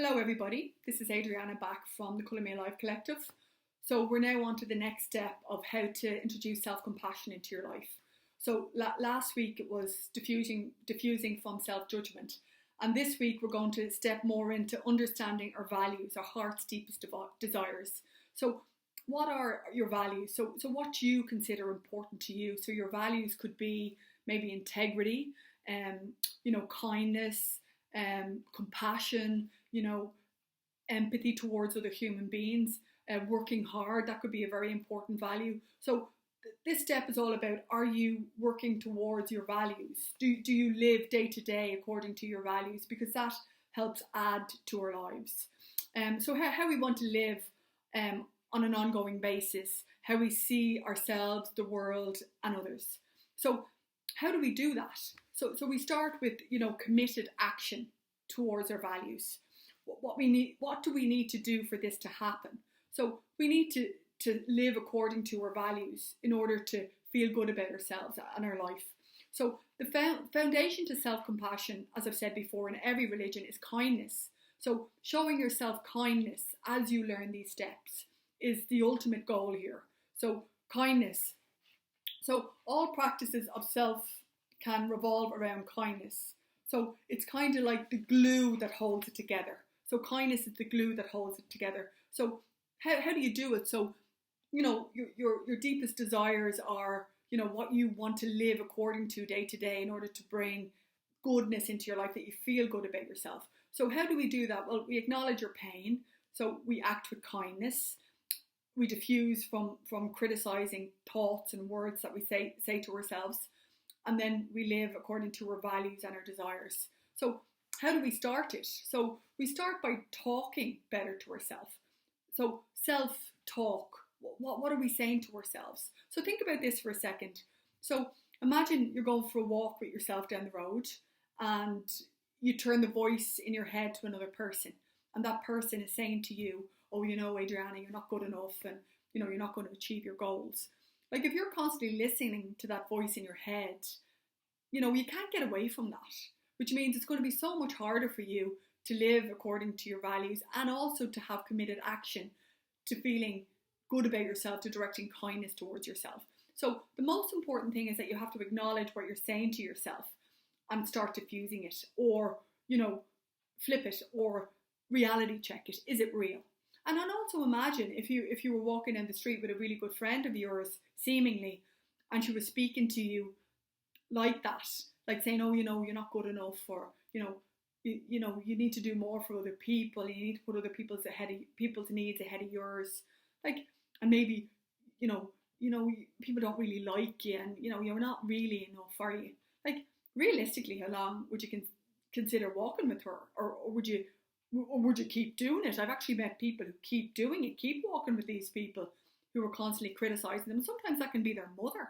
Hello everybody, this is Adriana back from the Colour Me Alive Collective. So we're now on to the next step of how to introduce self-compassion into your life. So last week it was diffusing from self-judgment, and this week we're going to step more into understanding our values, our heart's deepest desires. So what are your values? So what do you consider important to you? So your values could be maybe integrity, kindness, compassion, empathy towards other human beings, working hard. That could be a very important value. So this step is all about, are you working towards your values? Do you live day to day according to your values? Because that helps add to our lives. So how we want to live on an ongoing basis, how we see ourselves, the world and others. So how do we do that? So we start with, committed action towards our values. What do we need to do for this to happen? So we need to live according to our values in order to feel good about ourselves and our life. So the foundation to self-compassion, as I've said before, in every religion is kindness. So showing yourself kindness as you learn these steps is the ultimate goal here. So kindness. So all practices of self can revolve around kindness. So it's kind of like the glue that holds it together. So kindness is the glue that holds it together. So how do you do it? So, your deepest desires are, what you want to live according to day in order to bring goodness into your life, that you feel good about yourself. So how do we do that? Well, we acknowledge your pain. So we act with kindness. We diffuse from criticizing thoughts and words that we say to ourselves. And then we live according to our values and our desires. So how do we start it? So we start by talking better to ourselves. So self-talk. What are we saying to ourselves? So think about this for a second. So imagine you're going for a walk with yourself down the road and you turn the voice in your head to another person. And that person is saying to you, oh, Adriana, you're not good enough, and, you're not going to achieve your goals. Like, if you're constantly listening to that voice in your head, you can't get away from that, which means it's going to be so much harder for you to live according to your values and also to have committed action to feeling good about yourself, to directing kindness towards yourself. So the most important thing is that you have to acknowledge what you're saying to yourself and start diffusing it, or, flip it, or reality check it. Is it real? And then also imagine if you were walking down the street with a really good friend of yours, seemingly, and she was speaking to you like that, like saying, oh, you're not good enough, or, you need to do more for other people. You need to put other people's needs ahead of yours. Like, and maybe, people don't really like you, and, you're not really enough, are you? Like, realistically, how long would you consider walking with her? Or would you keep doing it? I've actually met people who keep doing it, keep walking with these people who are constantly criticizing them. Sometimes that can be their mother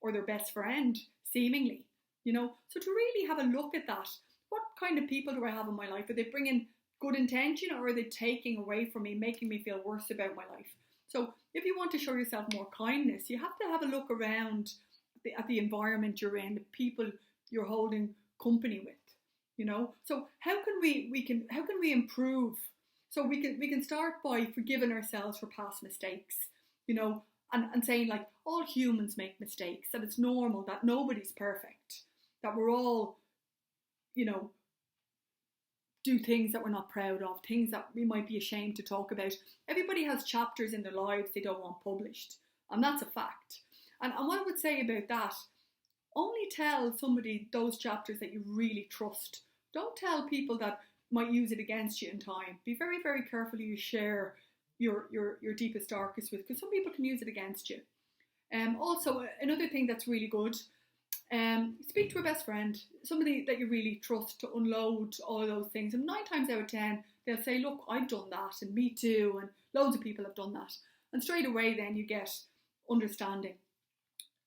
or their best friend, seemingly, So to really have a look at that, what kind of people do I have in my life? Are they bringing good intention, or are they taking away from me, making me feel worse about my life? So if you want to show yourself more kindness, you have to have a look around at the environment you're in, the people you're holding company with. So how can we improve? So we can start by forgiving ourselves for past mistakes, and saying, like, all humans make mistakes, that it's normal, that nobody's perfect, that we're all, do things that we're not proud of, things that we might be ashamed to talk about. Everybody has chapters in their lives they don't want published, and that's a fact. And what I would say about that, only tell somebody those chapters that you really trust. Don't tell people that might use it against you in time. Be very, very careful who you share your deepest, darkest with, because some people can use it against you. Also, another thing that's really good, speak to a best friend, somebody that you really trust, to unload all of those things. And 9 times out of 10, they'll say, look, I've done that, and me too, and loads of people have done that. And straight away then you get understanding.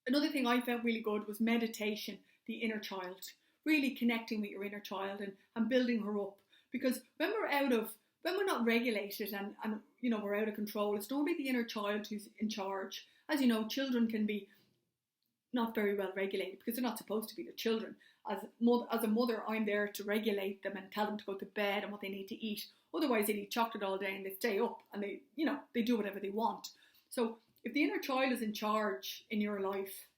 Another thing I found really good was meditation, the inner child, really connecting with your inner child and building her up. Because when we're not regulated and we're out of control, it's normally the inner child who's in charge. As you know, children can be not very well regulated because they're not supposed to be, they're children. as a mother, I'm there to regulate them and tell them to go to bed and what they need to eat. Otherwise, they'd eat chocolate all day and they stay up and they do whatever they want. So if the inner child is in charge in your life,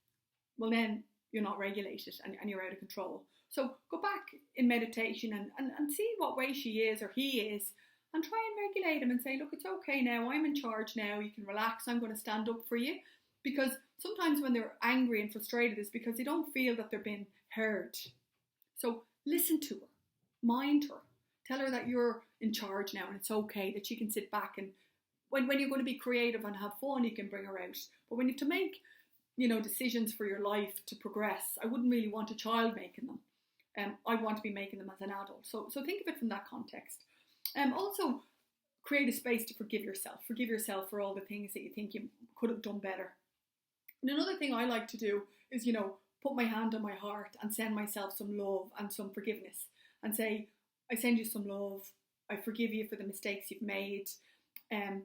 well then you're not regulated and you're out of control. So go back in meditation and see what way she is or he is, and try and regulate him and say, look, it's okay now, I'm in charge now, you can relax, I'm going to stand up for you. Because sometimes when they're angry and frustrated, it's because they don't feel that they're being heard. So listen to her, mind her, tell her that you're in charge now and it's okay, that she can sit back, and when you're going to be creative and have fun, you can bring her out. But when you have to make, decisions for your life to progress, I wouldn't really want a child making them. I want to be making them as an adult. So think of it from that context. Also, create a space to forgive yourself. Forgive yourself for all the things that you think you could have done better. And another thing I like to do is, put my hand on my heart and send myself some love and some forgiveness and say, I send you some love. I forgive you for the mistakes you've made. And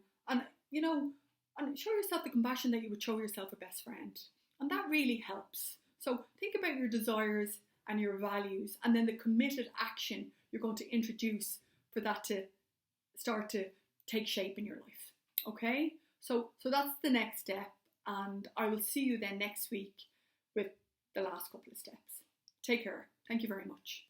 show yourself the compassion that you would show yourself a best friend. And that really helps. So think about your desires and your values, and then the committed action you're going to introduce for that to start to take shape in your life. Okay? So that's the next step, and I will see you then next week with the last couple of steps. Take care. Thank you very much.